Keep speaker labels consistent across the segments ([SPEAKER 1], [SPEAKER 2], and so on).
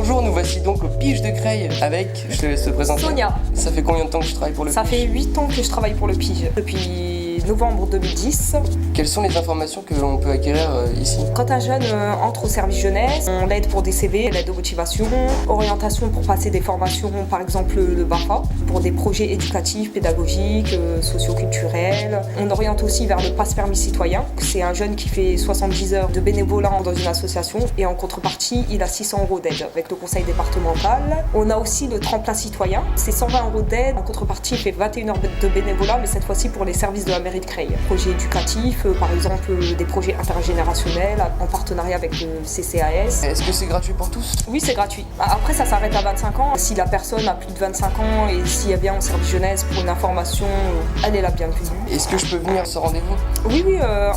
[SPEAKER 1] Bonjour, nous voici donc au Pige de Creil avec, je te laisse te présenter.
[SPEAKER 2] Sonia.
[SPEAKER 1] Ça fait combien de temps que tu travailles pour le
[SPEAKER 2] Ça
[SPEAKER 1] Pige?
[SPEAKER 2] fait 8 ans que je travaille pour le Pige, depuis novembre 2010.
[SPEAKER 1] Quelles sont les informations que l'on peut acquérir ici?
[SPEAKER 2] Quand un jeune entre au service jeunesse, on l'aide pour des CV, l'aide de motivation, orientation pour passer des formations, par exemple le BAFA, pour des projets éducatifs, pédagogiques, socioculturels. On oriente aussi vers le passe permis citoyen. C'est un jeune qui fait 70 heures de bénévolat dans une association et en contrepartie, il a 600 € d'aide avec le conseil départemental. On a aussi le tremplin citoyen. C'est 120 € d'aide. En contrepartie, il fait 21 heures de bénévolat, mais cette fois-ci pour les services de la mairie de Creil. Projets éducatifs, par exemple des projets intergénérationnels en partenariat avec le CCAS.
[SPEAKER 1] Est-ce que c'est gratuit pour tous?
[SPEAKER 2] Oui, c'est gratuit. Après, ça s'arrête à 25 ans. Si la personne a plus de 25 ans et s'il y a bien au service jeunesse pour une information, elle est la bienvenue.
[SPEAKER 1] Est-ce que je peux venir ce rendez-vous?
[SPEAKER 2] Oui,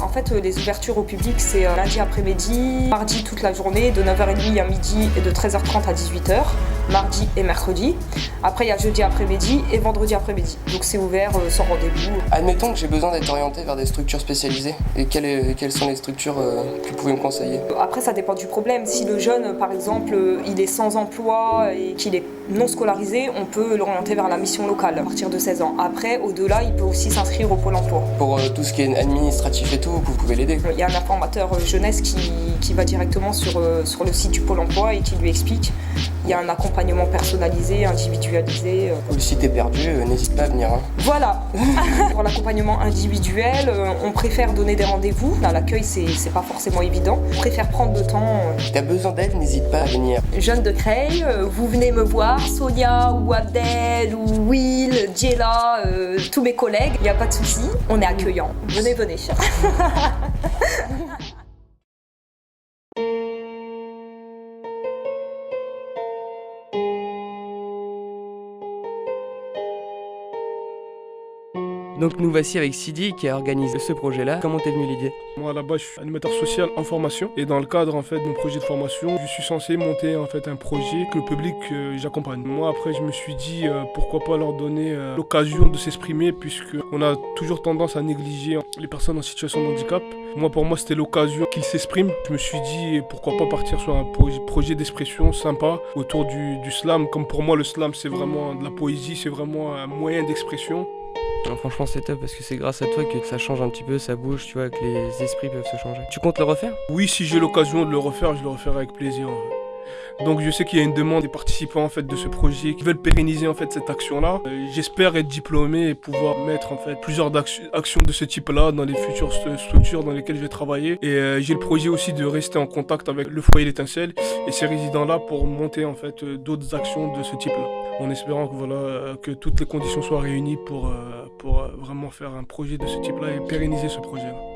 [SPEAKER 2] en fait, les ouvertures au public, c'est lundi après-midi, mardi toute la journée, de 9h30 à midi et de 13h30 à 18h, mardi et mercredi. Après, il y a jeudi après-midi et vendredi après-midi. Donc c'est ouvert sans rendez-vous.
[SPEAKER 1] Admettons que j'ai besoin d'être orienté vers des structures spécialisées. Et quelles sont les structures que vous pouvez me conseiller?
[SPEAKER 2] Après, ça dépend du problème. Si le jeune, par exemple, il est sans emploi et qu'il est non scolarisé, on peut l'orienter vers la mission locale à partir de 16 ans. Après, au-delà, il peut aussi s'inscrire au Pôle emploi.
[SPEAKER 1] Pour tout ce qui est administratif et tout, vous pouvez l'aider?
[SPEAKER 2] Il y a un informateur jeunesse qui va directement sur le site du Pôle emploi et qui lui explique. Il y a un accompagnement personnalisé, individualisé.
[SPEAKER 1] Si le site est perdu, n'hésite pas à venir.
[SPEAKER 2] Voilà. Pour l'accompagnement individuel, on préfère donner des rendez-vous. À l'accueil, c'est pas forcément évident. On préfère prendre le temps.
[SPEAKER 1] Si t'as besoin d'aide, n'hésite pas à venir.
[SPEAKER 2] Jeune de Creil, vous venez me voir, Sonia ou Abdel ou Will, Djela, tous mes collègues, il n'y a pas de souci, on est accueillants. Venez.
[SPEAKER 1] Donc nous voici avec Sidi qui a organisé ce projet-là. Comment t'es venue l'idée?
[SPEAKER 3] Moi là-bas je suis animateur social en formation et dans le cadre en fait de mon projet de formation, je suis censé monter en fait un projet que le public j'accompagne. Moi après je me suis dit pourquoi pas leur donner l'occasion de s'exprimer puisque on a toujours tendance à négliger les personnes en situation de handicap. Pour moi c'était l'occasion qu'ils s'expriment. Je me suis dit pourquoi pas partir sur un projet d'expression sympa autour du slam. Comme pour moi le slam c'est vraiment de la poésie, c'est vraiment un moyen d'expression.
[SPEAKER 1] Non, franchement c'est top parce que c'est grâce à toi que ça change un petit peu, ça bouge, tu vois, que les esprits peuvent se changer. Tu comptes le refaire?
[SPEAKER 3] Oui, si j'ai l'occasion de le refaire, je le referai avec plaisir. Donc je sais qu'il y a une demande des participants en fait de ce projet qui veulent pérenniser en fait cette action-là. J'espère être diplômé et pouvoir mettre en fait plusieurs actions de ce type-là dans les futures structures dans lesquelles je vais travailler. Et j'ai le projet aussi de rester en contact avec le foyer l'étincelle et ces résidents-là pour monter en fait d'autres actions de ce type-là. En espérant que toutes les conditions soient réunies pour vraiment faire un projet de ce type-là et pérenniser ce projet-là.